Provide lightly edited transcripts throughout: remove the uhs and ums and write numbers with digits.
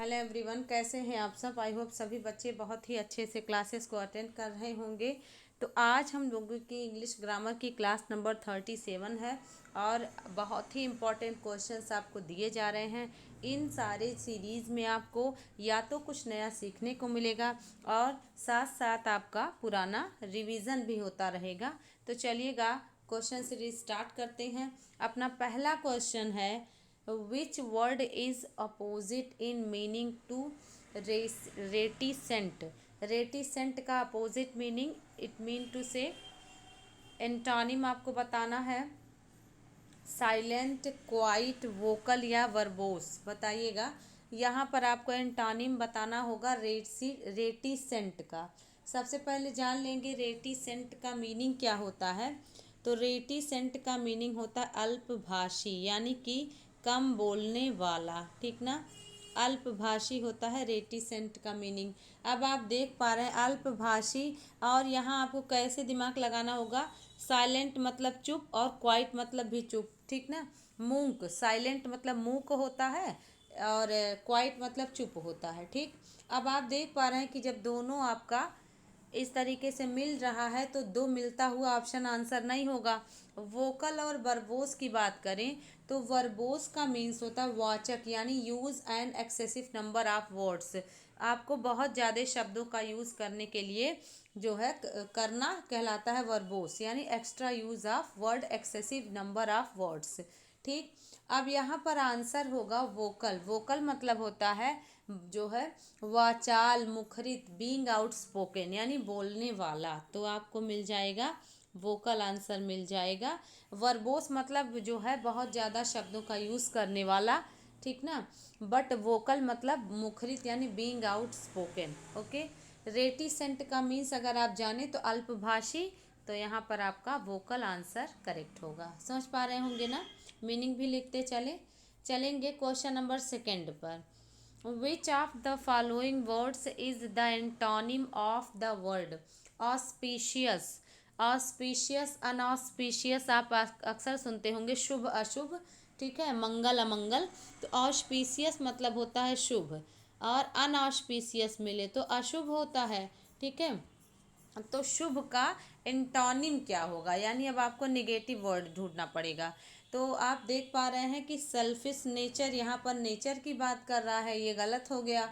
Hello everyone, कैसे हैं आप सब। आई होप सभी बच्चे बहुत ही अच्छे से क्लासेस को अटेंड कर रहे होंगे। तो आज हम लोगों की इंग्लिश ग्रामर की क्लास नंबर 37 है और बहुत ही इम्पोर्टेंट क्वेश्चंस आपको दिए जा रहे हैं। इन सारे सीरीज़ में आपको या तो कुछ नया सीखने को मिलेगा और साथ साथ आपका पुराना रिवीजन भी होता रहेगा। तो चलिएगा क्वेश्चन सीरीज स्टार्ट करते हैं। अपना पहला क्वेश्चन है, which word is opposite in meaning to reticent? reticent का opposite meaning it mean to say. Antonym आपको बताना है साइलेंट, क्वाइट, वोकल या वर्बोस। बताइएगा। यहाँ पर आपको एंटोनिम बताना होगा रेटिसेंट का। सबसे पहले जान लेंगे रेटिसेंट का मीनिंग क्या होता है। तो रेटिसेंट का मीनिंग होता है अल्पभाषी, यानी कि कम बोलने वाला। ठीक ना, अल्पभाषी होता है रेटिसेंट का मीनिंग। अब आप देख पा रहे हैं अल्पभाषी, और यहाँ आपको कैसे दिमाग लगाना होगा। साइलेंट मतलब चुप और क्वाइट मतलब भी चुप। ठीक ना, मूक, साइलेंट मतलब मूक होता है और क्वाइट मतलब चुप होता है। ठीक, अब आप देख पा रहे हैं कि जब दोनों आपका इस तरीके से मिल रहा है तो दो मिलता हुआ ऑप्शन आंसर नहीं होगा। वोकल और वर्बोस की बात करें तो वर्बोस का मीन्स होता है वाचक, यानी use and excessive number of words. आपको बहुत ज़्यादा शब्दों का यूज़ करने के लिए जो है करना कहलाता है वर्बोस, यानी extra use of word, excessive number of words. ठीक, अब यहाँ पर आंसर होगा वोकल। वोकल मतलब होता है जो है वाचाल, मुखरित, बीइंग आउटस्पोकन, यानी बोलने वाला। तो आपको मिल जाएगा वोकल, आंसर मिल जाएगा। वर्बोस मतलब जो है बहुत ज़्यादा शब्दों का यूज़ करने वाला। ठीक ना, बट वोकल मतलब मुखरित, यानी बीइंग आउटस्पोकन। ओके, रेटिसेंट का मीन्स अगर आप जाने तो अल्पभाषी। तो यहाँ पर आपका वोकल आंसर करेक्ट होगा। समझ पा रहे होंगे ना। मीनिंग भी लिखते चलेंगे क्वेश्चन नंबर सेकेंड पर। Which of the following words is the antonym of the word auspicious? auspicious, unauspicious आप अक्सर सुनते होंगे, शुभ अशुभ। ठीक है, मंगल अमंगल। तो auspicious मतलब होता है शुभ और unauspicious मिले तो अशुभ होता है। ठीक है, तो शुभ का एंटोनिम क्या होगा, यानी अब आपको निगेटिव वर्ड ढूंढना पड़ेगा। तो आप देख पा रहे हैं कि सेल्फिश नेचर, यहाँ पर नेचर की बात कर रहा है, ये गलत हो गया।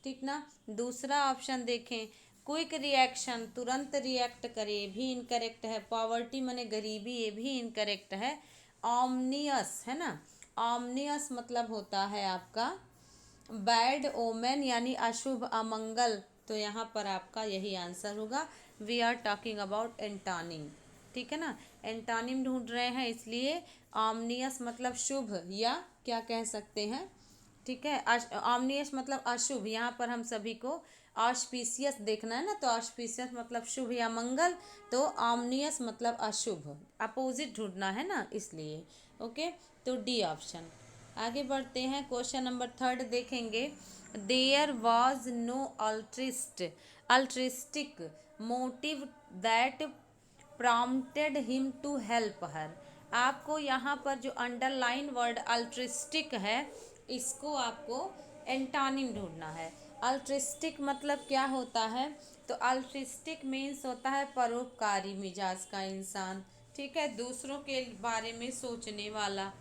ठीक ना, दूसरा ऑप्शन देखें, क्विक रिएक्शन, तुरंत रिएक्ट करे, ये भी इनकरेक्ट है। पॉवर्टी माने गरीबी, ये भी इनकरेक्ट है। ऑमनियस है ना, ऑमनियस मतलब होता है आपका बैड ओमेन, यानी अशुभ अमंगल। तो यहाँ पर आपका यही आंसर होगा। We are talking about antonym. ठीक है ना, एंटोनिम ढूंढ रहे हैं, इसलिए ऑमनियस मतलब शुभ, या क्या कह सकते हैं। ठीक है, ऑमनियस मतलब अशुभ। यहाँ पर हम सभी को ऑस्पिशियस देखना है ना, तो ऑस्पिशियस मतलब शुभ या मंगल, तो ऑमनियस मतलब अशुभ, अपोजिट ढूंढना है ना, इसलिए। ओके, तो डी ऑप्शन। आगे बढ़ते हैं, क्वेश्चन नंबर थर्ड देखेंगे। There was no altruistic motive that prompted him to help her. आपको यहाँ पर जो अंडरलाइन वर्ड अल्ट्रिस्टिक है, इसको आपको एंटोनिम ढूंढना है। अल्ट्रिस्टिक मतलब क्या होता है। तो अल्ट्रिस्टिक मीन्स होता है परोपकारी मिजाज का इंसान। ठीक है, दूसरों के बारे में सोचने वाला।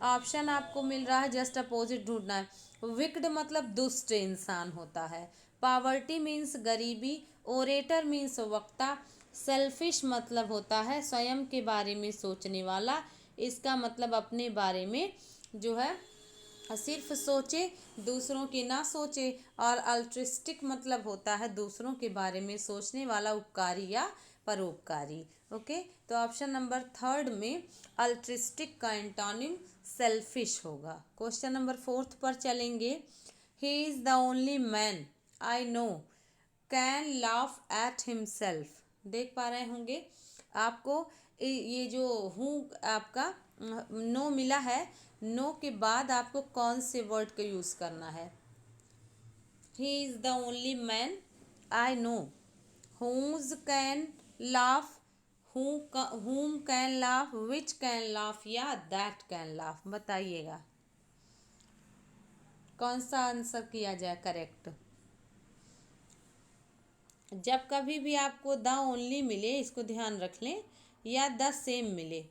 ऑप्शन आपको मिल रहा है, जस्ट अपोजिट ढूंढना है। विक्ड मतलब दुष्ट इंसान होता है। पावर्टी मीन्स गरीबी। ओरेटर मीन्स वक्ता। सेल्फिश मतलब होता है स्वयं के बारे में सोचने वाला। इसका मतलब अपने बारे में जो है सिर्फ सोचे, दूसरों की ना सोचे। और अल्ट्रिस्टिक मतलब होता है दूसरों के बारे में सोचने वाला, उपकारी या परोपकारी। ओके, तो ऑप्शन नंबर थर्ड में अल्ट्रिस्टिक का एंटोनिम सेल्फिश होगा। क्वेश्चन नंबर फोर्थ पर चलेंगे। ही is the only man I no can laugh at himself. देख पा रहे होंगे आपको ये जो हूँ आपका नो मिला है, नो के बाद आपको कौन से वर्ड का यूज़ करना है। He is the only man I know, who can laugh, whom can laugh, which can laugh या दैट कैन लाफ। बताइएगा। कौन सा आंसर किया जाए करेक्ट? जब कभी भी आपको द ओनली मिले, इसको ध्यान रख लें, या द सेम मिले,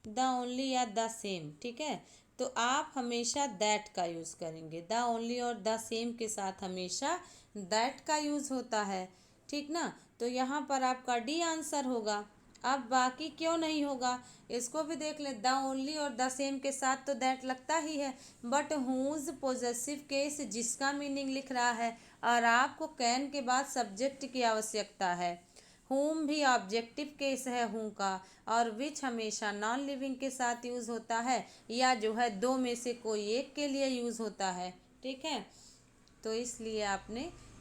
द ओनली या द सेम, ठीक है, तो आप हमेशा दैट का यूज़ करेंगे। द ओनली और द सेम के साथ हमेशा दैट का यूज़ होता है, ठीक ना। तो यहाँ पर आपका डी आंसर होगा। अब बाकी क्यों नहीं होगा, इसको भी देख लें। द ओनली और द सेम के साथ तो दैट लगता ही है, बट हुज पॉजेसिव केस जिसका मीनिंग लिख रहा है, और आपको कैन के बाद सब्जेक्ट की आवश्यकता है। हुम भी ऑब्जेक्टिव केस है हूँ का, और विच हमेशा नॉन लिविंग के साथ यूज़ होता है, या जो है दो में से कोई एक के लिए यूज़ होता है, ठीक है। तो इसलिए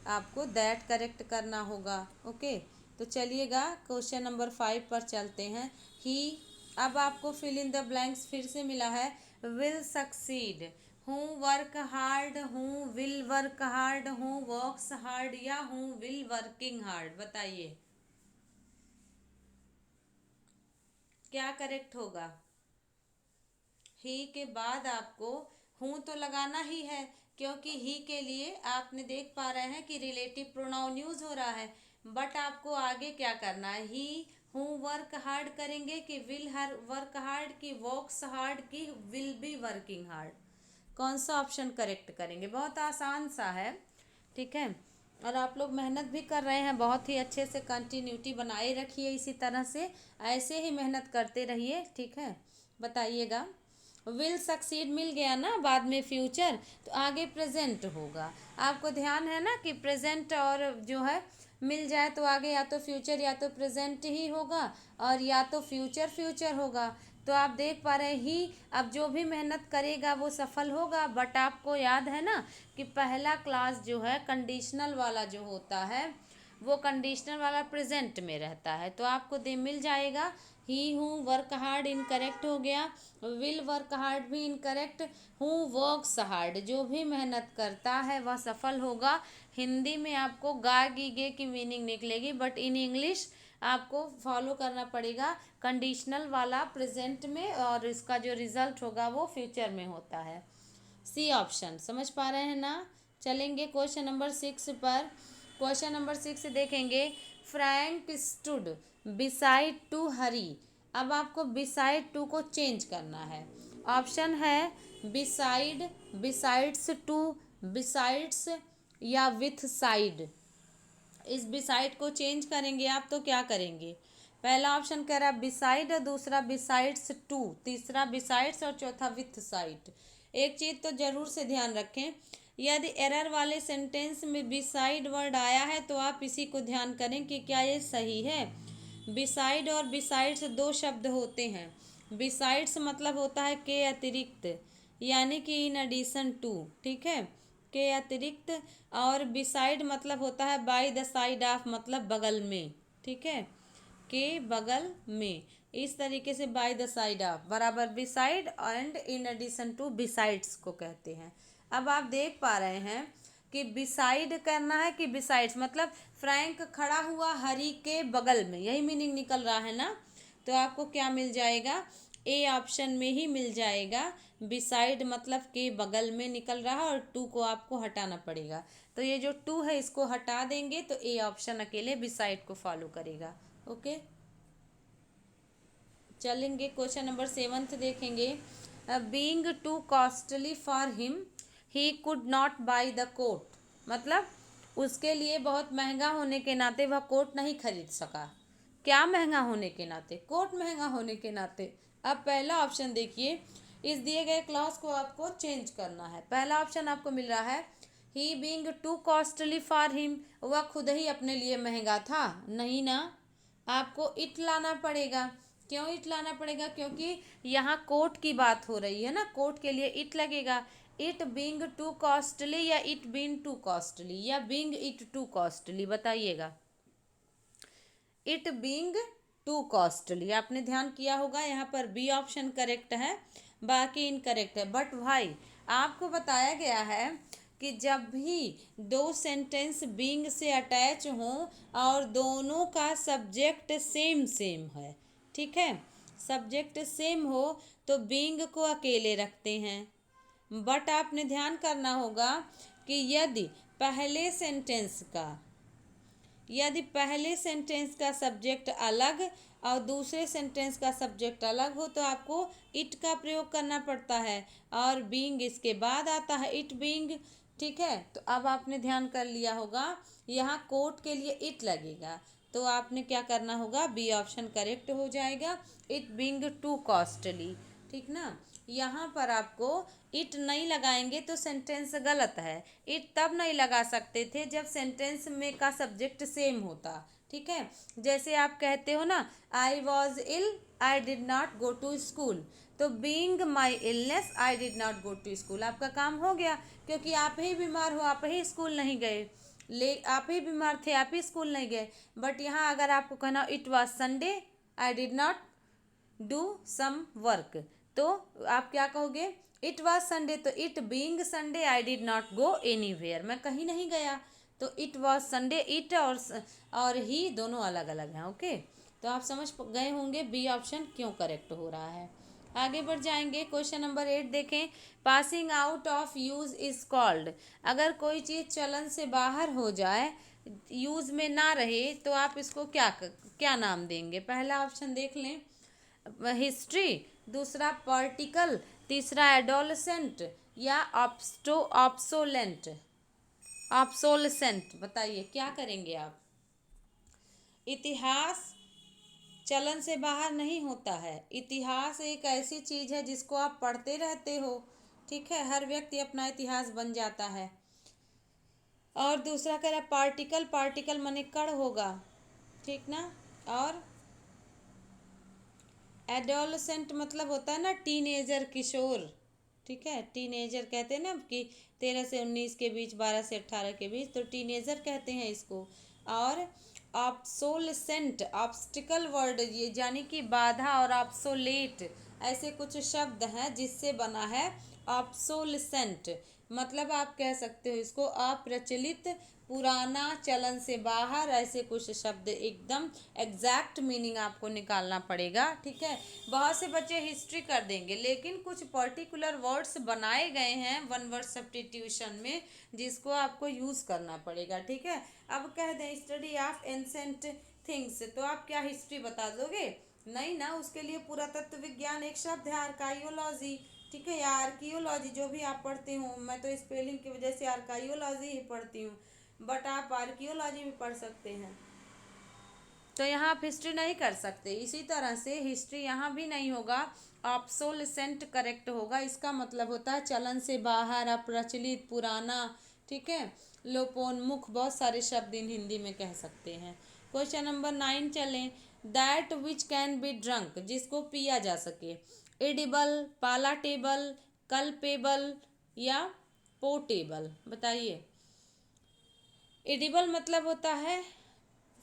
आपको दैट करेक्ट करना होगा। ओके, तो चलिएगा क्वेश्चन नंबर 5 पर चलते हैं। ही, अब आपको फिल इन द ब्लैंक्स फिर से मिला है। विल सक्सीड, हूँ वर्क हार्ड, हूँ विल वर्क हार्ड, हूँ वर्क्स हार्ड, या हूँ विल वर्किंग हार्ड, बताइए क्या करेक्ट होगा। ही के बाद आपको हूँ तो लगाना ही है, क्योंकि ही के लिए आपने देख पा रहे हैं कि रिलेटिव प्रोनाउन यूज हो रहा है। बट आपको आगे क्या करना है, ही हूँ वर्क हार्ड करेंगे कि विल हर वर्क हार्ड, की वर्क्स हार्ड, की विल बी वर्किंग हार्ड, कौन सा ऑप्शन करेक्ट करेंगे? बहुत आसान सा है, ठीक है। और आप लोग मेहनत भी कर रहे हैं, बहुत ही अच्छे से कंटिन्यूटी बनाए रखिए, इसी तरह से ऐसे ही मेहनत करते रहिए, ठीक है। बताइएगा, विल सक्सीड मिल गया ना, बाद में फ्यूचर, तो आगे प्रेजेंट होगा। आपको ध्यान है ना कि प्रेजेंट और जो है मिल जाए तो आगे या तो फ्यूचर या तो प्रेजेंट ही होगा, और या तो फ्यूचर फ्यूचर होगा। तो आप देख पा रहे हैं ही, अब जो भी मेहनत करेगा वो सफल होगा। बट आपको याद है ना कि पहला क्लास जो है कंडीशनल वाला जो होता है, वो कंडीशनल वाला प्रेजेंट में रहता है, तो आपको दे मिल जाएगा। ही हूँ वर्क हार्ड इनकरेक्ट हो गया, विल वर्क हार्ड भी इनकरेक्ट, हूँ वर्क्स हार्ड, जो भी मेहनत करता है वह सफल होगा। हिंदी में आपको गा गीगे की मीनिंग निकलेगी, बट इन इंग्लिश आपको फॉलो करना पड़ेगा कंडीशनल वाला प्रेजेंट में, और इसका जो रिजल्ट होगा वो फ्यूचर में होता है। सी ऑप्शन समझ पा रहे हैं ना। चलेंगे क्वेश्चन नंबर 6 पर। क्वेश्चन नंबर 6 देखेंगे। फ्रैंक स्टूड बिसाइड टू हरी, अब आपको बिसाइड टू को चेंज करना है। ऑप्शन है बिसाइड, बिसाइड्स टू, बिसाइड्स, या विथ साइड। इस बिसाइड को चेंज करेंगे आप तो क्या करेंगे? पहला ऑप्शन कह रहा है बिसाइड, दूसरा बिसाइड्स टू, तीसरा बिसाइड्स, और चौथा विथ साइड। एक चीज़ तो जरूर से ध्यान रखें, यदि एरर वाले सेंटेंस में बिसाइड वर्ड आया है तो आप इसी को ध्यान करें कि क्या ये सही है। बिसाइड और बिसाइड्स दो शब्द होते हैं। बिसाइड्स मतलब होता है के अतिरिक्त, यानी कि इन एडिशन टू, ठीक है, के अतिरिक्त। और बिसाइड मतलब होता है बाय द साइड ऑफ, मतलब बगल में, ठीक है, के बगल में। इस तरीके से बाय द साइड ऑफ बराबर beside, and in addition to besides को कहते हैं। अब आप देख पा रहे हैं कि बिसाइड करना है कि बिसाइड्स, मतलब फ्रैंक खड़ा हुआ हरी के बगल में, यही मीनिंग निकल रहा है ना। तो आपको क्या मिल जाएगा, ए ऑप्शन में ही मिल जाएगा। बिसाइड मतलब के बगल में निकल रहा है, और टू को आपको हटाना पड़ेगा। तो ये जो टू है इसको हटा देंगे तो ए ऑप्शन अकेले बिसाइड को फॉलो करेगा। ओके, चलेंगे क्वेश्चन नंबर 7 देखेंगे। Being too costly for him he could not buy the coat, मतलब उसके लिए बहुत महंगा होने के नाते वह कोट नहीं खरीद सका। क्या महंगा होने के नाते? कोट महंगा होने के नाते। अब पहला ऑप्शन देखिए, इस दिए गए क्लॉज को आपको चेंज करना है। पहला ऑप्शन आपको मिल रहा है ही being too costly for him, वह खुद ही अपने लिए महंगा था, नहीं ना, आपको इट लाना पड़ेगा। क्यों इट लाना पड़ेगा? क्योंकि यहाँ कोट की बात हो रही है ना, कोट के लिए इट लगेगा। इट बीइंग टू कॉस्टली, या इट बीइंग टू कॉस्टली, या बीइंग इट टू कॉस्टली, बताइएगा। इट बीइंग टू कॉस्टली, आपने ध्यान किया होगा, यहाँ पर बी ऑप्शन करेक्ट है, बाकी इनकरेक्ट है। बट भाई आपको बताया गया है कि जब भी दो सेंटेंस बीइंग से अटैच हों और दोनों का सब्जेक्ट सेम सेम है, ठीक है, सब्जेक्ट सेम हो तो बीइंग को अकेले रखते हैं, बट आपने ध्यान करना होगा कि यदि पहले सेंटेंस का सब्जेक्ट अलग और दूसरे सेंटेंस का सब्जेक्ट अलग हो तो आपको इट का प्रयोग करना पड़ता है, और बीइंग इसके बाद आता है, इट बीइंग। ठीक है, तो अब आपने ध्यान कर लिया होगा, यहाँ कोट के लिए इट लगेगा, तो आपने क्या करना होगा, बी ऑप्शन करेक्ट हो जाएगा, इट बीइंग टू कॉस्टली। ठीक ना, यहाँ पर आपको इट नहीं लगाएंगे तो सेंटेंस गलत है। इट तब नहीं लगा सकते थे जब सेंटेंस में का सब्जेक्ट सेम होता। ठीक है, जैसे आप कहते हो ना, I was ill, I did not go to school, तो being my illness I did not go to school, आपका काम हो गया, क्योंकि आप ही बीमार हो, आप ही स्कूल नहीं गए, आप ही बीमार थे, आप ही स्कूल नहीं गए। बट यहाँ अगर आपको कहना it was Sunday, I did not do some work, तो आप क्या कहोगे, इट वॉज संडे, तो it being Sunday I did not go anywhere, मैं कहीं नहीं गया, तो इट वॉज संडे, इट और ही दोनों अलग अलग हैं। ओके, तो आप समझ गए होंगे बी ऑप्शन क्यों करेक्ट हो रहा है। आगे बढ़ जाएंगे, क्वेश्चन नंबर 8 देखें, passing out of use is called, अगर कोई चीज़ चलन से बाहर हो जाए, यूज में ना रहे, तो आप इसको क्या नाम देंगे। पहला ऑप्शन देख लें, हिस्ट्री, दूसरा पार्टिकल, तीसरा एडोलसेंट या ऑब्सोलेसेंट, बताइए क्या करेंगे आप। इतिहास चलन से बाहर नहीं होता है, इतिहास एक ऐसी चीज है जिसको आप पढ़ते रहते हो। ठीक है, हर व्यक्ति अपना इतिहास बन जाता है। और दूसरा कह रहा है पार्टिकल, पार्टिकल माने कण होगा, ठीक ना। और एडोलसेंट मतलब होता है ना टीनेजर, किशोर। ठीक है, टीनेजर कहते हैं ना कि 13 से 19 के बीच, 12 से 18 के बीच, तो टीनेजर कहते हैं इसको। और ऑब्सोलेसेंट, ऑब्स्टिकल वर्ड ये यानी कि बाधा, और ऑब्सोलेट ऐसे कुछ शब्द हैं जिससे बना है ऑब्सोलेसेंट, मतलब आप कह सकते हो इसको अप्रचलित, पुराना, चलन से बाहर, ऐसे कुछ शब्द, एकदम एग्जैक्ट मीनिंग आपको निकालना पड़ेगा। ठीक है, बहुत से बच्चे हिस्ट्री कर देंगे, लेकिन कुछ पर्टिकुलर वर्ड्स बनाए गए हैं वन वर्ड सब्स्टिट्यूशन में, जिसको आपको यूज़ करना पड़ेगा। ठीक है, अब कह दें स्टडी ऑफ एंसेंट थिंग्स, तो आप क्या हिस्ट्री बता दोगे, नहीं ना, उसके लिए पुरातत्व विज्ञान एक शब्द है, आर्काइयोलॉजी। ठीक है, या आर्कियोलॉजी, जो भी आप पढ़ते हो, मैं तो स्पेलिंग की वजह से आर्काइयोलॉजी ही पढ़ती हूँ, बट आप आर्कियोलॉजी भी पढ़ सकते हैं, तो यहाँ आप हिस्ट्री नहीं कर सकते। इसी तरह से हिस्ट्री यहाँ भी नहीं होगा, ऑब्सोलेसेंट करेक्ट होगा, इसका मतलब होता है चलन से बाहर, अप्रचलित, पुराना। ठीक है, लोपोन्मुख, बहुत सारे शब्द इन हिंदी में कह सकते हैं। क्वेश्चन नंबर 9 चलें, that which can be drunk, जिसको पिया जा सके, एडिबल, पालाटेबल, कल्पेबल या पोटेबल, बताइए। एडिबल मतलब होता है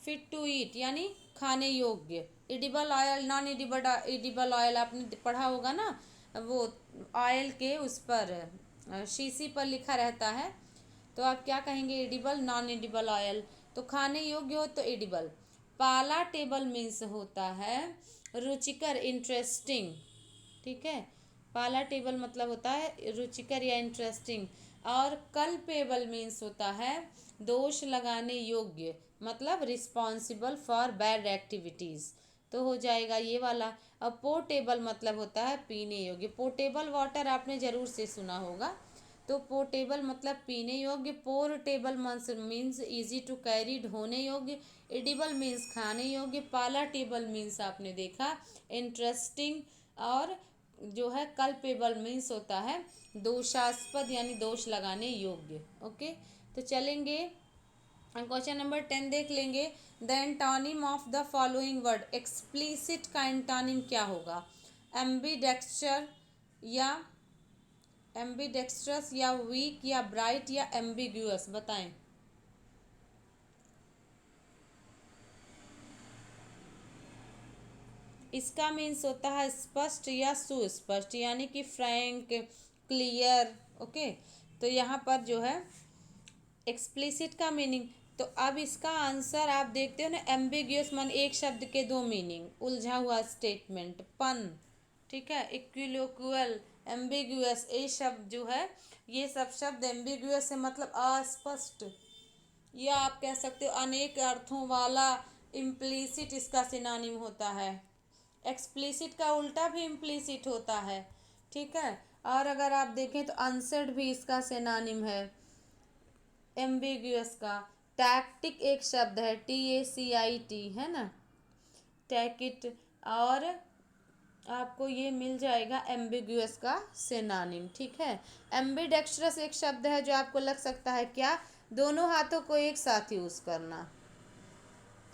फिट टू ईट, यानी खाने योग्य। Edible oil, non edible edible oil आपने पढ़ा होगा ना, वो ऑयल के उस पर शीशी पर लिखा रहता है, तो आप क्या कहेंगे, एडिबल, नॉन एडिबल ऑयल, तो खाने योग्य हो तो एडिबल। पाला टेबल मीन्स होता है रुचिकर, इंटरेस्टिंग। ठीक है, पाला टेबल मतलब होता है रुचिकर या इंटरेस्टिंग। और कल्पेबल मीन्स होता है दोष लगाने योग्य, मतलब रिस्पॉन्सिबल फॉर बैड एक्टिविटीज़, तो हो जाएगा ये वाला। अब पोर्टेबल मतलब होता है पीने योग्य, पोर्टेबल वाटर आपने ज़रूर से सुना होगा, तो पोर्टेबल मतलब पीने योग्य, portable means easy to carried, होने योग्य, एडिबल मीन्स खाने योग्य, पाला टेबल मीन्स आपने देखा इंटरेस्टिंग, और जो है कल्पेबल मीन्स होता है दोषास्पद, यानी दोष लगाने योग्य। ओके, तो चलेंगे क्वेश्चन नंबर 10 देख लेंगे, the antonym of the following word, explicit का एंटोनिम क्या होगा, एम्बीडेक्स्टर या एम्बीडेक्स्ट्रस या वीक या ब्राइट या एम्बिग्यूअस, बताएं। इसका मीन्स होता है स्पष्ट या सुस्पष्ट, यानी कि फ्रैंक, क्लियर। ओके, तो यहाँ पर जो है एक्सप्लिसिट का मीनिंग, तो अब इसका आंसर आप देखते हो ना, एम्बिग्यूअस मान एक शब्द के दो मीनिंग, उलझा हुआ स्टेटमेंट, पन। ठीक है, इक्विलोक्वल, एम्बिग्यूअस, ये शब्द जो है, ये सब शब्द एम्बिग्यूअस है मतलब अस्पष्ट, या आप कह सकते हो अनेक अर्थों वाला। इम्प्लीसिट इसका सिनोनिम होता है। एक्सप्लिसिट का उल्टा भी इम्प्लीसिट होता है, ठीक है। और अगर आप देखें तो अनसेड भी इसका सिनोनिम है एम्बिग्यूअस का। टैक्टिक एक शब्द है, TACIT, है ना, टैकिट। और आपको ये मिल जाएगा एम्बिग्यूअस का सिनोनिम, ठीक है। एम्बिडेक्स्ट्रस एक शब्द है जो आपको लग सकता है क्या, दोनों हाथों को एक साथ यूज करना।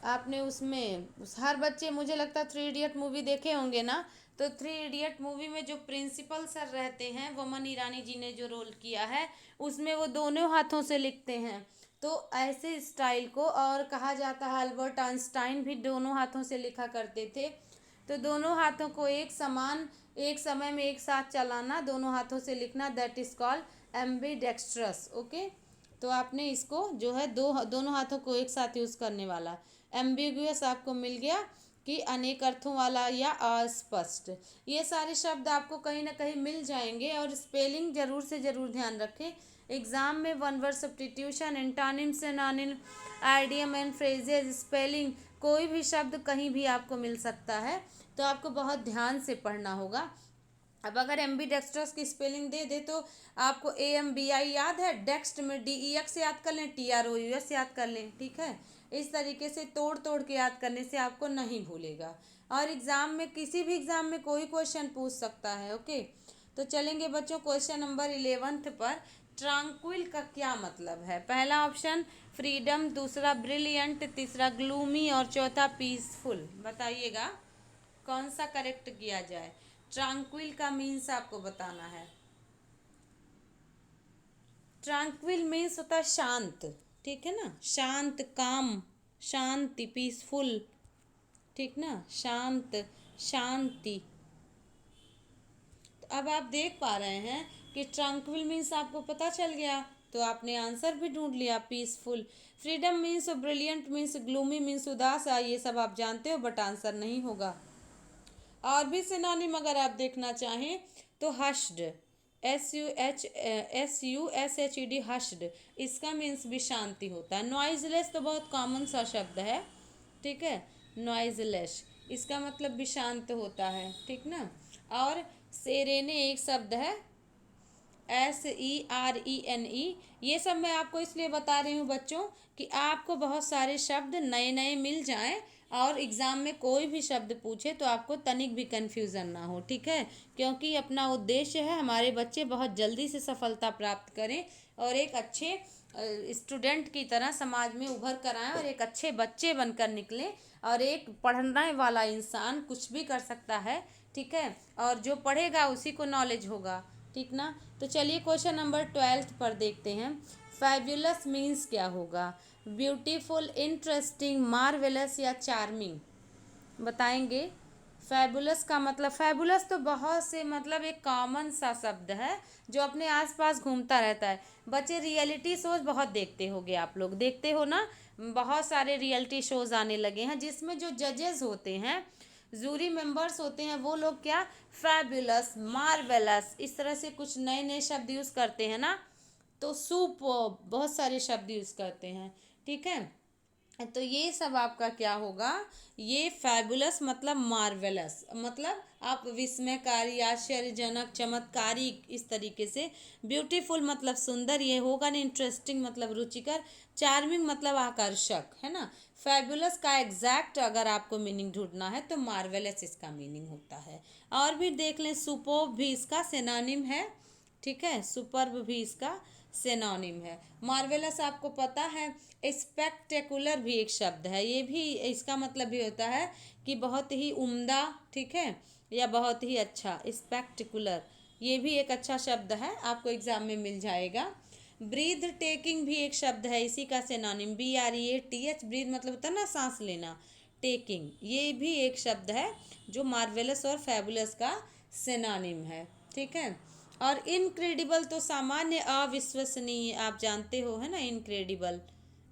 आपने उसमें हर बच्चे मुझे लगता है 3 इडियट मूवी देखे होंगे ना। तो 3 इडियट मूवी में जो प्रिंसिपल सर रहते हैं, वमन ईरानी जी ने जो रोल किया है, उसमें वो दोनों हाथों से लिखते हैं। तो ऐसे स्टाइल को, और कहा जाता है अल्बर्ट आइंस्टाइन भी दोनों हाथों से लिखा करते थे। तो दोनों हाथों को एक समान, एक समय में एक साथ चलाना, दोनों हाथों से लिखना, दैट इज कॉल्ड एम्बिडेक्स्ट्रस। ओके, तो आपने इसको जो है दोनों हाथों को एक साथ यूज करने वाला। एम्बिगुअस आपको मिल गया कि अनेक अर्थों वाला या अस्पष्ट। ये सारे शब्द आपको कहीं ना कहीं मिल जाएंगे, और स्पेलिंग जरूर से जरूर ध्यान रखें। एग्जाम में one word substitution, antonym, synonym, idiom and phrases, spelling, कोई भी शब्द कहीं भी आपको मिल सकता है, तो आपको बहुत ध्यान से पढ़ना होगा। अब अगर एम्बीडेक्स्ट्रस की स्पेलिंग दे दे तो आपको AMBI याद है, डेक्स्ट में DEX याद कर लें, TROUS याद कर लें, ठीक है। इस तरीके से तोड़ तोड़ के याद करने से आपको नहीं भूलेगा, और एग्जाम में, किसी भी एग्जाम में कोई क्वेश्चन पूछ सकता है। ओके, तो चलेंगे बच्चों क्वेश्चन नंबर 11 पर। ट्रांक्विल का क्या मतलब है? पहला ऑप्शन फ्रीडम, दूसरा ब्रिलियंट, तीसरा ग्लूमी, और चौथा पीसफुल। बताइएगा कौन सा करेक्ट किया जाए। ट्रांक्विल का मीन्स आपको बताना है। ट्रांक्विल मीन्स होता है शांत, ठीक है ना, शांत, काम, शांति, पीसफुल, ठीक ना, शांत, शांति। तो अब आप देख पा रहे हैं कि ट्रांक्विल मीन्स आपको पता चल गया, तो आपने आंसर भी ढूंढ लिया, peaceful. Freedom means, brilliant means, gloomy means उदास, ये सब आप जानते हो, बट आंसर नहीं होगा। और भी सिनोनिम अगर आप देखना चाहें तो हश्ड, SUSHED, हश्ड, इसका मीन्स भी शांति होता है। नॉइजलेस तो बहुत कॉमन सा शब्द है, ठीक है, नॉइजलेस, इसका मतलब भी शांत होता है, ठीक ना। और सेरेने एक शब्द है, SERENE। ये सब मैं आपको इसलिए बता रही हूँ बच्चों कि आपको बहुत सारे शब्द नए नए मिल जाएं, और एग्ज़ाम में कोई भी शब्द पूछे तो आपको तनिक भी कन्फ्यूज़न ना हो, ठीक है। क्योंकि अपना उद्देश्य है हमारे बच्चे बहुत जल्दी से सफलता प्राप्त करें, और एक अच्छे स्टूडेंट की तरह समाज में उभर कर आएँ, और एक अच्छे बच्चे बनकर निकलें। और एक पढ़ने वाला इंसान कुछ भी कर सकता है, ठीक है, और जो पढ़ेगा उसी को नॉलेज होगा, ठीक ना। तो चलिए क्वेश्चन नंबर 12 पर देखते हैं। फैबुलस मीन्स क्या होगा? ब्यूटीफुल, इंटरेस्टिंग, मार्वेलस, या चार्मिंग? बताएंगे। फैबुलस का मतलब, फैबुलस तो बहुत से मतलब एक कॉमन सा शब्द है जो अपने आसपास घूमता रहता है। बच्चे रियलिटी शोज बहुत देखते होगे, आप लोग देखते हो ना, बहुत सारे रियलिटी शोज आने लगे हैं जिसमें जो जजेस होते हैं, जूरी मेंबर्स होते हैं, वो लोग क्या फैबुलस, मार्वेलस, इस तरह से कुछ नए नए शब्द यूज़ करते हैं ना। तो सुपर्ब, बहुत सारे शब्द यूज़ करते हैं, ठीक है। तो ये सब आपका क्या होगा, ये फैबुलस मतलब मार्वेलस, मतलब आप विस्मयकारी, आश्चर्यजनक, चमत्कारी, इस तरीके से। ब्यूटीफुल मतलब सुंदर, ये होगा ना। इंटरेस्टिंग मतलब रुचिकर, चार्मिंग मतलब आकर्षक, है ना। फैबुलस का एग्जैक्ट अगर आपको मीनिंग ढूंढना है तो मार्वेलस इसका मीनिंग होता है। और भी देख लें, सुपर्ब भी इसका सिनोनिम है, ठीक है, सुपर्ब भी इसका सिनोनिम है। मार्वेलस आपको पता है। स्पेक्टेकुलर भी एक शब्द है, ये भी इसका मतलब भी होता है कि बहुत ही उम्दा, ठीक है, या बहुत ही अच्छा। स्पेक्टेकुलर ये भी एक अच्छा शब्द है, आपको एग्जाम में मिल जाएगा। ब्रीथ टेकिंग भी एक शब्द है, इसी का सिनोनिम BREATH, ब्रीथ मतलब होता है ना सांस लेना, टेकिंग, ये भी एक शब्द है जो मार्वेलस और फैबुलस का सिनोनिम है, ठीक है। और इनक्रेडिबल तो सामान्य, अविश्वसनीय, आप जानते हो, है ना, इनक्रेडिबल,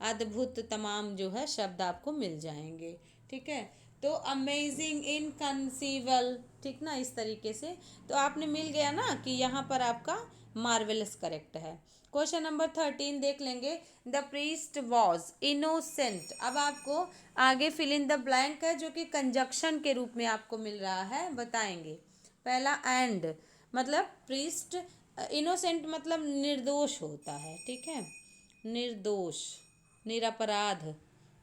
अद्भुत, तमाम जो है शब्द आपको मिल जाएंगे, ठीक है। तो अमेजिंग, इनकंसीवेबल, ठीक ना, इस तरीके से। तो आपने मिल गया ना कि यहाँ पर आपका मार्वेलस करेक्ट है। क्वेश्चन नंबर 13 देख लेंगे। The priest was innocent. अब आपको आगे फिल इन द ब्लैंक है जो कि कंजक्शन के रूप में आपको मिल रहा है, बताएंगे। पहला एंड, मतलब प्रीस्ट, इनोसेंट मतलब निर्दोष होता है, ठीक है, निर्दोष, निरपराध,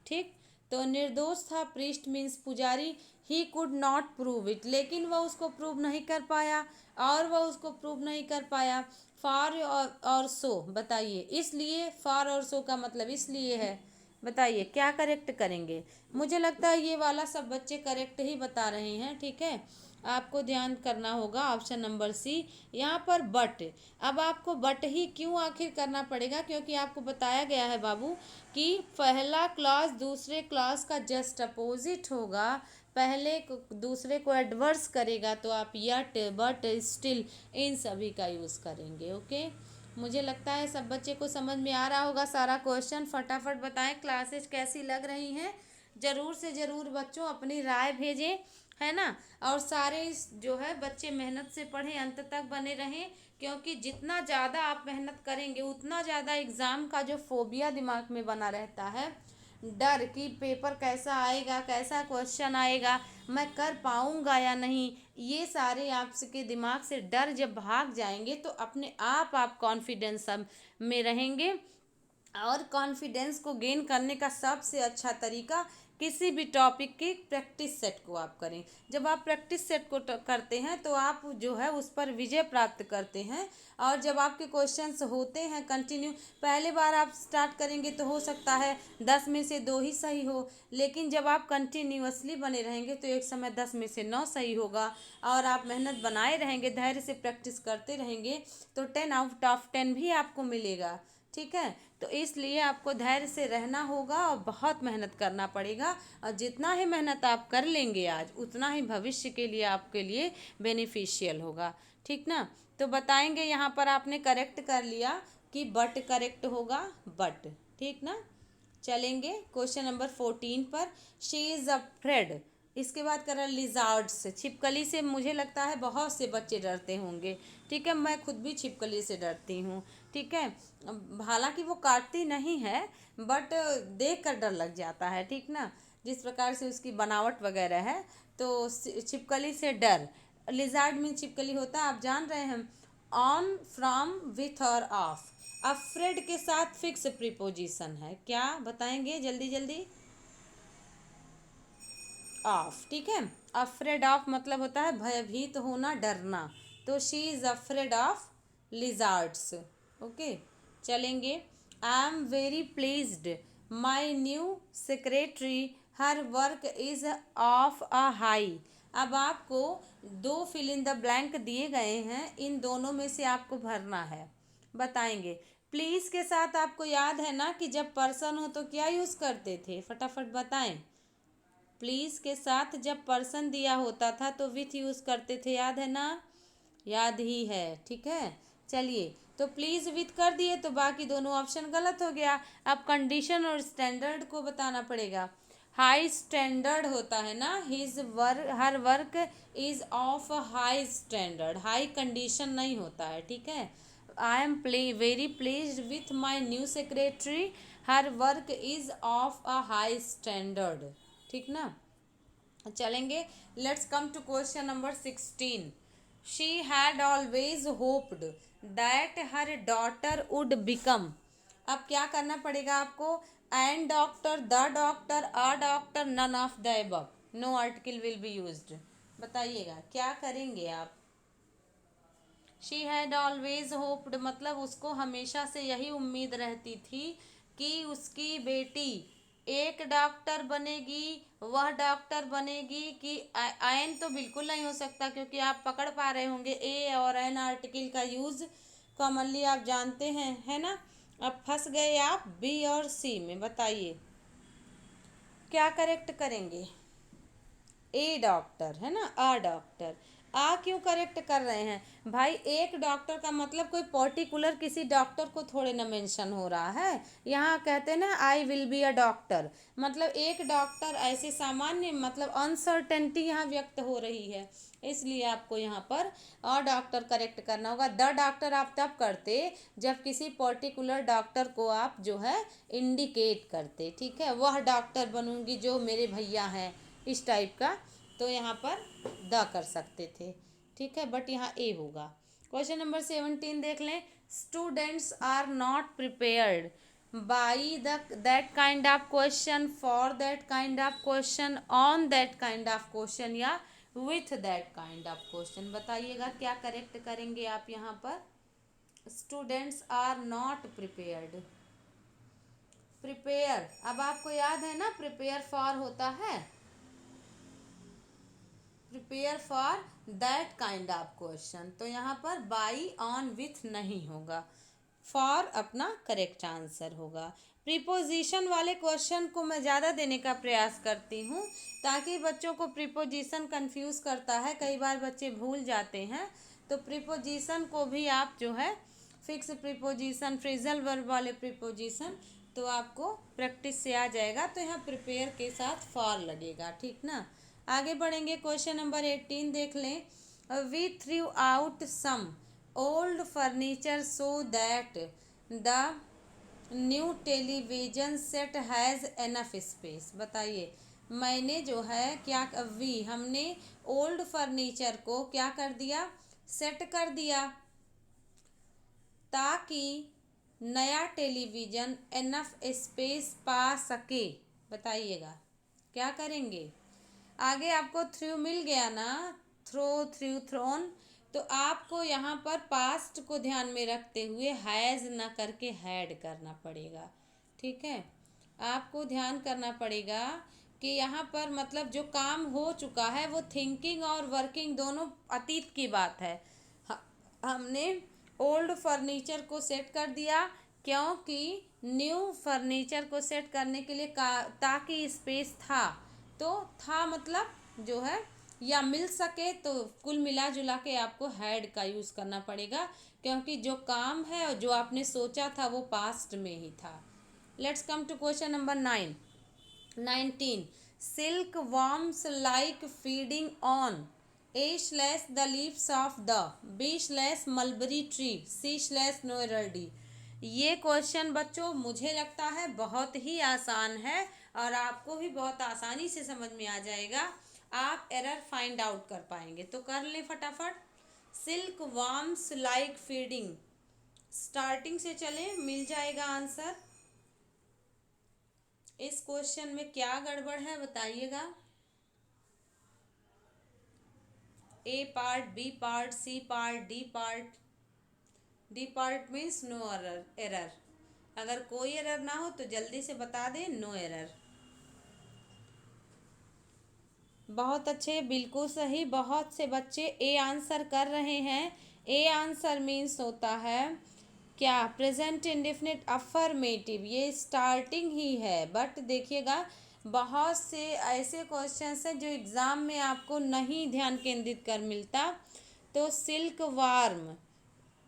ठीक। तो निर्दोष था, प्रीस्ट मीन्स पुजारी। ही कुड नॉट प्रूव इट, लेकिन वह उसको प्रूव नहीं कर पाया, और वह उसको प्रूव नहीं कर पाया। फॉर और सो, बताइए, इसलिए, फॉर और सो का मतलब इसलिए है, बताइए क्या करेक्ट करेंगे। मुझे लगता है ये वाला सब बच्चे करेक्ट ही बता रहे हैं, ठीक है। आपको ध्यान करना होगा ऑप्शन नंबर सी, यहाँ पर बट। अब आपको बट ही क्यों आखिर करना पड़ेगा, क्योंकि आपको बताया गया है बाबू कि पहला क्लॉज दूसरे क्लॉज का जस्ट अपोजिट होगा, पहले को दूसरे को एडवर्स करेगा, तो आप यट, बट, स्टिल, इन सभी का यूज़ करेंगे। ओके, मुझे लगता है सब बच्चे को समझ में आ रहा होगा सारा क्वेश्चन। फटाफट बताएं क्लासेस कैसी लग रही हैं। ज़रूर से ज़रूर बच्चों अपनी राय भेजें, है ना। और सारे जो है बच्चे मेहनत से पढ़ें, अंत तक बने रहें, क्योंकि जितना ज़्यादा आप मेहनत करेंगे उतना ज़्यादा एग्ज़ाम का जो फोबिया दिमाग में बना रहता है, डर कि पेपर कैसा आएगा, कैसा क्वेश्चन आएगा, मैं कर पाऊंगा या नहीं, ये सारे आपके दिमाग से डर जब भाग जाएंगे तो अपने आप कॉन्फिडेंस में रहेंगे। और कॉन्फिडेंस को गेन करने का सबसे अच्छा तरीका किसी भी टॉपिक की प्रैक्टिस सेट को आप करें। जब आप प्रैक्टिस सेट को करते हैं तो आप जो है उस पर विजय प्राप्त करते हैं। और जब आपके क्वेश्चंस होते हैं कंटिन्यू, पहले बार आप स्टार्ट करेंगे तो हो सकता है 10 में से 2 ही सही हो, लेकिन जब आप कंटिन्यूअसली बने रहेंगे तो एक समय 10 में से 9 सही होगा। और आप मेहनत बनाए रहेंगे, धैर्य से प्रैक्टिस करते रहेंगे, तो 10 आउट ऑफ 10 भी आपको मिलेगा, ठीक है। तो इसलिए आपको धैर्य से रहना होगा और बहुत मेहनत करना पड़ेगा। और जितना ही मेहनत आप कर लेंगे आज, उतना ही भविष्य के लिए आपके लिए बेनिफिशियल होगा, ठीक ना। तो बताएंगे, यहाँ पर आपने करेक्ट कर लिया कि बट करेक्ट होगा, बट, ठीक ना। चलेंगे क्वेश्चन नंबर 14 पर। शी इज़ अफ्रेड, इसके बाद करें लिजार्ड से, छिपकली से मुझे लगता है बहुत से बच्चे डरते होंगे, ठीक है। मैं खुद भी छिपकली से डरती हूँ, ठीक है। हालांकि वो काटती नहीं है, बट देख कर डर लग जाता है, ठीक ना, जिस प्रकार से उसकी बनावट वगैरह है। तो छिपकली से डर, लिजार्ड मीन छिपकली होता है, आप जान रहे हैं। ऑन, फ्रॉम, विथ और ऑफ। अफ्रेड के साथ फिक्स प्रीपोजिशन है, क्या बताएंगे जल्दी जल्दी। ऑफ, ठीक है। अफ्रेड ऑफ मतलब होता है भयभीत होना, डरना। तो she is afraid of lizards. Okay, चलेंगे। I am very pleased my new secretary, her work is of a high. अब आपको 2 फिल इन द ब्लैंक दिए गए हैं, इन दोनों में से आपको भरना है, बताएंगे। प्लीज़ के साथ आपको याद है ना कि जब पर्सन हो तो क्या यूज़ करते थे, फटाफट बताएं। प्लीज़ के साथ जब पर्सन दिया होता था तो विथ यूज़ करते थे, याद है ना, याद ही है, ठीक है। चलिए, तो प्लीज़ विथ कर दिए तो बाकी दोनों ऑप्शन गलत हो गया। अब कंडीशन और स्टैंडर्ड को बताना पड़ेगा। हाई स्टैंडर्ड होता है ना, his work, her work is of high standard, high condition नहीं होता है, ठीक है। I am very pleased with my new secretary, her work is of a high standard, ठीक ना। चलेंगे, let's come to question number 16। She had always hoped that her daughter would become. अब क्या करना पड़ेगा आपको, and doctor, the doctor, a doctor, none of the above, no article will be used, बताइएगा क्या करेंगे आप। शी हैड ऑलवेज होप्ड मतलब उसको हमेशा से यही उम्मीद रहती थी कि उसकी बेटी एक डॉक्टर बनेगी, वह डॉक्टर बनेगी कि एन तो बिल्कुल नहीं हो सकता, क्योंकि आप पकड़ पा रहे होंगे ए और एन आर्टिकल का यूज़ कॉमनली आप जानते हैं, है ना। अब फंस गए आप बी और सी में, बताइए क्या करेक्ट करेंगे। ए डॉक्टर है ना, अ डॉक्टर, आ क्यों करेक्ट कर रहे हैं भाई? एक डॉक्टर का मतलब कोई पर्टिकुलर किसी डॉक्टर को थोड़े ना मेंशन हो रहा है। यहाँ कहते हैं ना I will be a doctor, मतलब एक डॉक्टर, ऐसे सामान्य मतलब अनसर्टेनिटी यहाँ व्यक्त हो रही है, इसलिए आपको यहाँ पर अ डॉक्टर करेक्ट करना होगा। द डॉक्टर आप तब करते जब किसी पर्टिकुलर डॉक्टर को आप जो है इंडिकेट करते, ठीक है, वह डॉक्टर बनूंगी जो मेरे भैया हैं, इस टाइप का, तो यहाँ पर द कर सकते थे, ठीक है, बट यहाँ ए होगा। क्वेश्चन नंबर 17 देख लें। Students are not prepared by the that kind of question, for that kind of question, on that kind of question या with that kind of question. बताइएगा क्या करेक्ट करेंगे आप यहाँ पर? Students are not prepared. Prepare, अब आपको याद है ना प्रिपेयर फॉर होता है, prepare for that kind of question, तो यहाँ पर बाई ऑन विथ नहीं होगा, फॉर अपना करेक्ट आंसर होगा। प्रीपोजिशन वाले क्वेश्चन को मैं ज़्यादा देने का प्रयास करती हूँ ताकि बच्चों को प्रीपोजिशन कंफ्यूज करता है, कई बार बच्चे भूल जाते हैं, तो प्रीपोजिशन को भी आप जो है फिक्स प्रीपोजिशन, फ्रेजल वर्ब वाले प्रीपोजिशन, तो आपको प्रैक्टिस से आ जाएगा, तो यहाँ प्रिपेयर के साथ फॉर लगेगा, ठीक ना। आगे बढ़ेंगे, क्वेश्चन नंबर 18 देख लें। We threw out some old furniture so that the new television set has enough space. बताइए, मैंने जो है क्या, वी हमने ओल्ड फर्नीचर को क्या कर दिया, सेट कर दिया, ताकि नया टेलीविज़न एनफ स्पेस पा सके। बताइएगा क्या करेंगे? आगे आपको थ्रू मिल गया ना, थ्रो, थ्रू, थ्रोन, तो आपको यहाँ पर पास्ट को ध्यान में रखते हुए हैज़ ना करके हैड करना पड़ेगा, ठीक है। आपको ध्यान करना पड़ेगा कि यहाँ पर मतलब जो काम हो चुका है वो थिंकिंग और वर्किंग दोनों अतीत की बात है। हमने ओल्ड फर्नीचर को सेट कर दिया क्योंकि न्यू फर्नीचर को सेट करने के लिए ताकि स्पेस था, तो था मतलब जो है या मिल सके, तो कुल मिला जुला के आपको हैड का यूज़ करना पड़ेगा क्योंकि जो काम है और जो आपने सोचा था वो पास्ट में ही था। Let's come to question number 19। Silk worms like feeding on a slash the leaves of the b slash mulberry tree c slash no error. ये क्वेश्चन बच्चों मुझे लगता है बहुत ही आसान है और आपको भी बहुत आसानी से समझ में आ जाएगा, आप एरर फाइंड आउट कर पाएंगे, तो कर लें फटाफट। Silk worms like feeding, starting से चले, मिल जाएगा आंसर। इस क्वेश्चन में क्या गड़बड़ है बताइएगा? A part, B part, C part, D part. D part means no error. अगर कोई एरर ना हो तो जल्दी से बता दें, नो एरर। बहुत अच्छे, बिल्कुल सही, बहुत से बच्चे ए आंसर कर रहे हैं। ए आंसर मीन्स होता है क्या, प्रेजेंट इंडेफिनिट अफर्मेटिव, ये स्टार्टिंग ही है, बट देखिएगा बहुत से ऐसे क्वेश्चंस हैं जो एग्ज़ाम में आपको नहीं ध्यान केंद्रित कर मिलता। तो सिल्क वार्म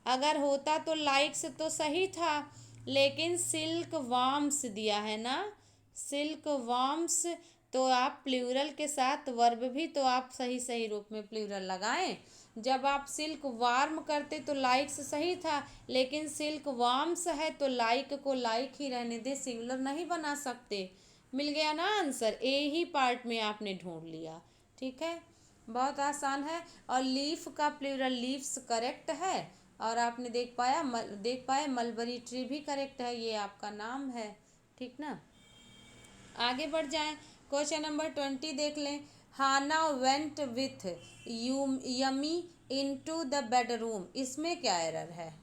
अगर होता तो लाइक्स तो सही था, लेकिन सिल्क वार्म्स दिया है ना, सिल्क वार्म्स, तो आप प्लूरल के साथ वर्ब भी तो आप सही सही रूप में प्लूरल लगाएं। जब आप सिल्क वार्म करते तो लाइक्स सही था, लेकिन सिल्क वार्म्स है तो लाइक को लाइक ही रहने दे, सिंगुलर नहीं बना सकते। मिल गया ना आंसर, ए ही पार्ट में आपने ढूंढ लिया, ठीक है, बहुत आसान है। और लीफ का प्लूरल लीव्स करेक्ट है, और आपने देख पाए मलबरी ट्री भी करेक्ट है, ये आपका नाम है, ठीक ना। आगे बढ़ जाएं, क्वेश्चन नंबर 20 देख लें। Hannah went with Yami into the bedroom, इसमें क्या एरर है?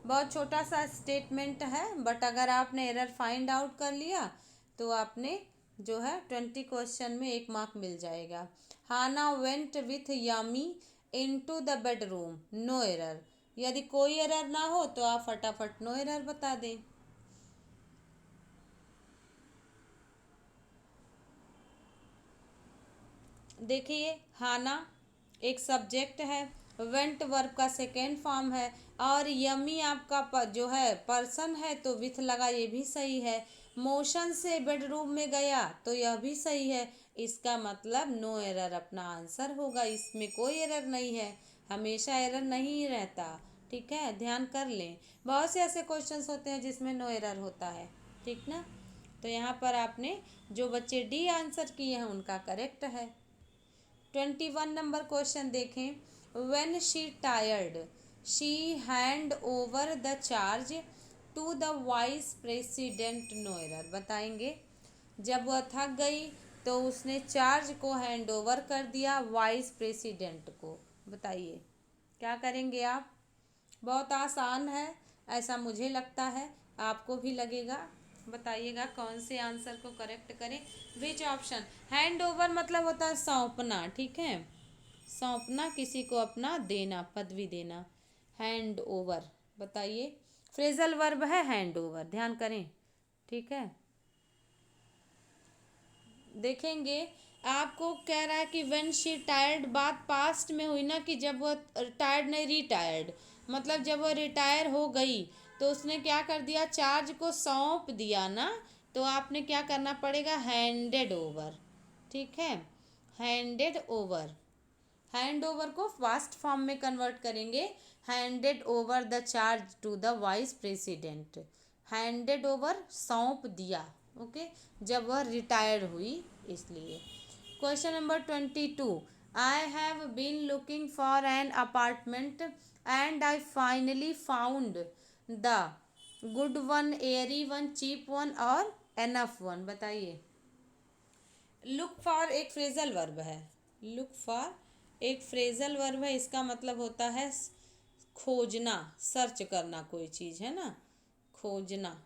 बहुत छोटा सा स्टेटमेंट है, बट अगर आपने एरर फाइंड आउट कर लिया तो आपने जो है 20 क्वेश्चन में 1 मार्क मिल जाएगा। Hannah went with Yami into the bedroom, no error. यदि कोई एरर ना हो तो आप फटाफट नो एरर बता दें। देखिए, हाना एक सब्जेक्ट है, वेंट वर्ब का सेकेंड फॉर्म है, और यमी आपका जो है पर्सन है तो विथ लगा, ये भी सही है। मोशन से बेडरूम में गया तो यह भी सही है। इसका मतलब नो एरर अपना आंसर होगा, इसमें कोई एरर नहीं है, हमेशा एरर नहीं रहता। ठीक है, ध्यान कर लें, बहुत से ऐसे क्वेश्चंस होते हैं जिसमें नो एरर होता है। ठीक ना, तो यहाँ पर आपने जो बच्चे डी आंसर किए हैं उनका करेक्ट है। 21 नंबर क्वेश्चन देखें। When she tired she hand over the charge to the vice president, no error बताएंगे। जब वह थक गई तो उसने चार्ज को हैंड ओवर कर दिया वाइस प्रेसिडेंट को। बताइए क्या करेंगे आप। बहुत आसान है, ऐसा मुझे लगता है, आपको भी लगेगा। बताइएगा कौन से आंसर को करेक्ट करें। विच ऑप्शन, हैंड ओवर मतलब होता है सौंपना। ठीक है, सौंपना, किसी को अपना देना, पदवी देना, हैंड ओवर। बताइए, फ्रेजल वर्ब है हैंड ओवर, ध्यान करें। ठीक है, देखेंगे आपको कह रहा है कि व्हेन शी टायर्ड, बात पास्ट में हुई ना, कि जब वह टायर्ड नहीं रिटायर्ड, मतलब जब वह रिटायर हो गई तो उसने क्या कर दिया, चार्ज को सौंप दिया ना, तो आपने क्या करना पड़ेगा, हैंडेड ओवर। ठीक है, हैंडेड ओवर, हैंड ओवर को फास्ट फॉर्म में कन्वर्ट करेंगे, handed over the charge to the vice president. Handed over सौंप दिया, ओके, जब वह रिटायर्ड हुई इसलिए। Question number 22, I have been looking for an apartment and I finally found the good one, airy one, cheap one और enough one. बताइए, look for एक phrasal verb है, लुक फॉर एक फ्रेजल वर्ब है, इसका मतलब होता है खोजना, सर्च करना कोई चीज़ है ना, खोजना,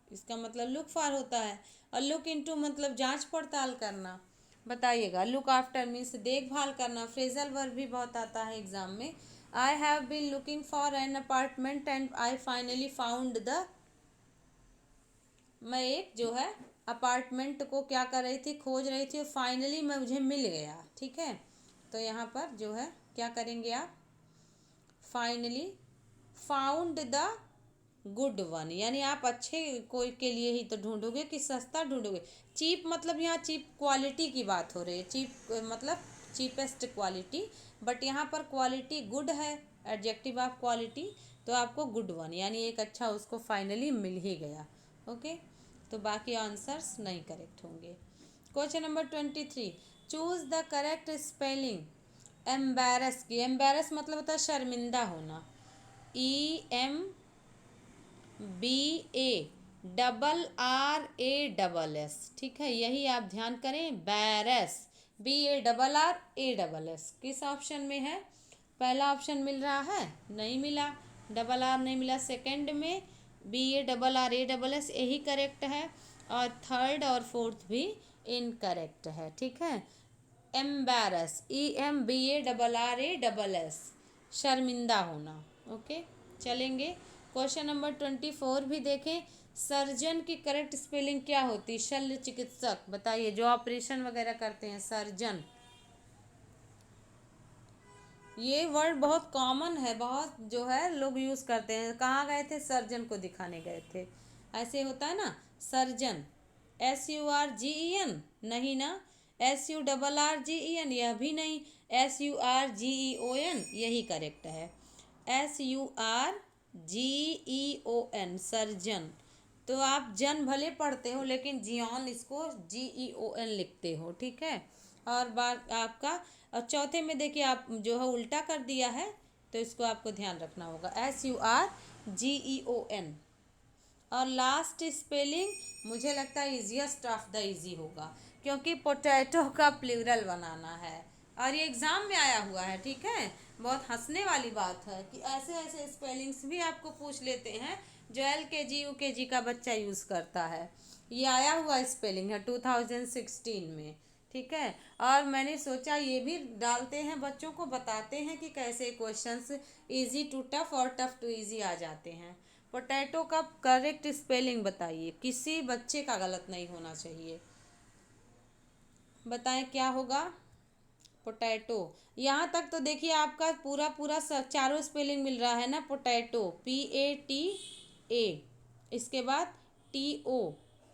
इसका मतलब लुक फॉर होता है। और लुक इनटू मतलब जांच पड़ताल करना। बताइएगा, लुक आफ्टर मीन्स देखभाल करना, फ्रेजल वर्ब भी बहुत आता है एग्जाम में। I have been looking for an apartment and I finally found the, मैं एक जो है अपार्टमेंट को क्या कर रही थी, खोज रही थी, और फाइनली मैं मुझे मिल गया। ठीक है, तो यहाँ पर जो है क्या करेंगे आप, finally found the good one, यानी आप अच्छे कोई के लिए ही तो ढूंढोगे कि सस्ता ढूंढोगे। चीप मतलब यहाँ चीप क्वालिटी की बात हो रही है, चीप मतलब चीपेस्ट क्वालिटी, बट यहाँ पर क्वालिटी गुड है, एडजेक्टिव ऑफ क्वालिटी, तो आपको गुड वन यानी एक अच्छा उसको फाइनली मिल ही गया। ओके, तो बाकी आंसर्स नहीं करेक्ट होंगे। Question number 23, choose the correct spelling embarrass की। एम्बेरस मतलब होता है शर्मिंदा होना, EMBARRASS। ठीक है, यही आप ध्यान करें, बैरस, BARRASS किस ऑप्शन में है, पहला ऑप्शन मिल रहा है, नहीं मिला, डबल आर नहीं मिला, सेकंड में BARRASS यही करेक्ट है, और थर्ड और फोर्थ भी इनकरेक्ट है। ठीक है, एम्बेरस, EMBARRASS, शर्मिंदा होना। ओके, चलेंगे क्वेश्चन नंबर 24 भी देखें। सर्जन की करेक्ट स्पेलिंग क्या होती, शल्य चिकित्सक। बताइए, जो ऑपरेशन वगैरह करते हैं, सर्जन, ये वर्ड बहुत कॉमन है, बहुत जो है लोग यूज़ करते हैं। कहाँ गए थे, सर्जन को दिखाने गए थे, ऐसे होता है ना, सर्जन, SURGEN नहीं ना, SURRGEN यह भी नहीं, SURGEON यही करेक्ट है, SURGEON सर्जन। तो आप जन भले पढ़ते हो लेकिन जियोन इसको GEON लिखते हो। ठीक है, और बात आपका, और चौथे में देखिए आप जो है उल्टा कर दिया है, तो इसको आपको ध्यान रखना होगा, SURGEON। और लास्ट स्पेलिंग मुझे लगता है इजिएस्ट ऑफ द इजी होगा, क्योंकि पोटैटो का प्लूरल बनाना है, और ये एग्ज़ाम में आया हुआ है। ठीक है, बहुत हंसने वाली बात है कि ऐसे ऐसे स्पेलिंग्स भी आपको पूछ लेते हैं जो LKG UKG का बच्चा यूज़ करता है। ये आया हुआ स्पेलिंग है 2016 में। ठीक है, और मैंने सोचा ये भी डालते हैं, बच्चों को बताते हैं कि कैसे क्वेश्चंस इजी टू टफ और टफ टू इजी आ जाते हैं। पोटैटो का करेक्ट स्पेलिंग बताइए, किसी बच्चे का गलत नहीं होना चाहिए। बताएं क्या होगा, पोटैटो। यहाँ तक तो देखिए आपका पूरा पूरा चारों स्पेलिंग मिल रहा है ना, पोटैटो, PATA, इसके बाद TO,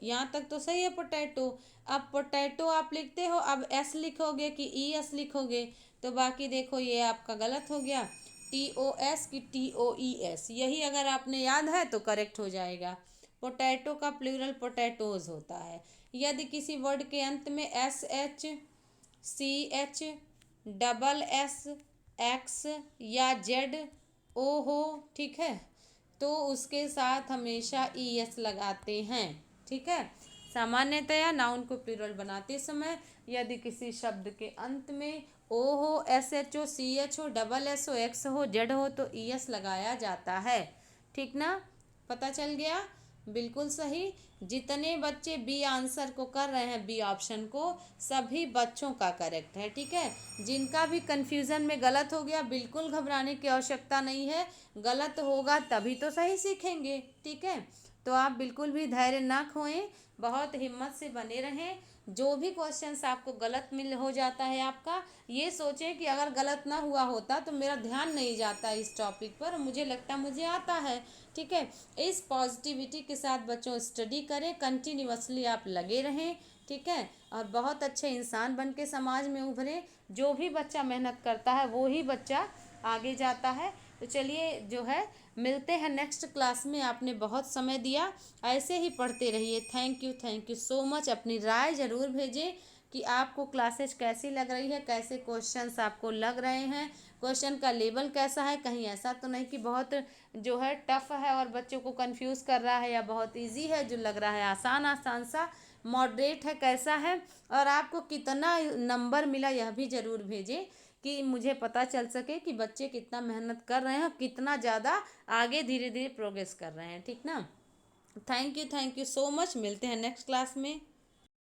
यहाँ तक तो सही है पोटैटो। अब पोटैटो आप लिखते हो, अब एस लिखोगे कि ES लिखोगे, तो बाकी देखो ये आपका गलत हो गया, TOS की TOES, यही अगर आपने याद है तो करेक्ट हो जाएगा। पोटैटो का प्लूरल पोटैटोज होता है। यदि किसी वर्ड के अंत में SH, CH, SS, X या ZO हो, ठीक है, तो उसके साथ हमेशा ES लगाते हैं, ठीक है। सामान्यतया नाउन को प्लूरल बनाते समय यदि किसी शब्द के अंत में O हो, SHO, CH हो, SS हो, X हो, Z हो तो ES लगाया जाता है, ठीक ना। पता चल गया, बिल्कुल सही। जितने बच्चे बी आंसर को कर रहे हैं, बी ऑप्शन को, सभी बच्चों का करेक्ट है, ठीक है। जिनका भी कंफ्यूजन में गलत हो गया, बिल्कुल घबराने की आवश्यकता नहीं है, गलत होगा तभी तो सही सीखेंगे, ठीक है। तो आप बिल्कुल भी धैर्य ना खोएं, बहुत हिम्मत से बने रहें। जो भी क्वेश्चंस आपको गलत मिल हो जाता है आपका, ये सोचें कि अगर गलत ना हुआ होता तो मेरा ध्यान नहीं जाता इस टॉपिक पर, मुझे लगता मुझे आता है, ठीक है। इस पॉजिटिविटी के साथ बच्चों स्टडी करें, कंटिन्यूअसली आप लगे रहें, ठीक है, और बहुत अच्छे इंसान बन के समाज में उभरें। जो भी बच्चा मेहनत करता है वो ही बच्चा आगे जाता है। तो चलिए जो है, मिलते हैं नेक्स्ट क्लास में। आपने बहुत समय दिया, ऐसे ही पढ़ते रहिए। Thank you so much. अपनी राय ज़रूर भेजें कि आपको क्लासेस कैसी लग रही है, कैसे क्वेश्चंस आपको लग रहे हैं, क्वेश्चन का लेवल कैसा है, कहीं ऐसा तो नहीं कि बहुत जो है टफ है और बच्चों को कंफ्यूज कर रहा है, या बहुत इजी है जो लग रहा है आसान आसान सा, मॉडरेट है, कैसा है, और आपको कितना नंबर मिला यह भी ज़रूर भेजें कि मुझे पता चल सके कि बच्चे कितना मेहनत कर रहे हैं, कितना ज़्यादा आगे धीरे धीरे प्रोग्रेस कर रहे हैं, ठीक ना। Thank you so much. मिलते हैं नेक्स्ट क्लास में।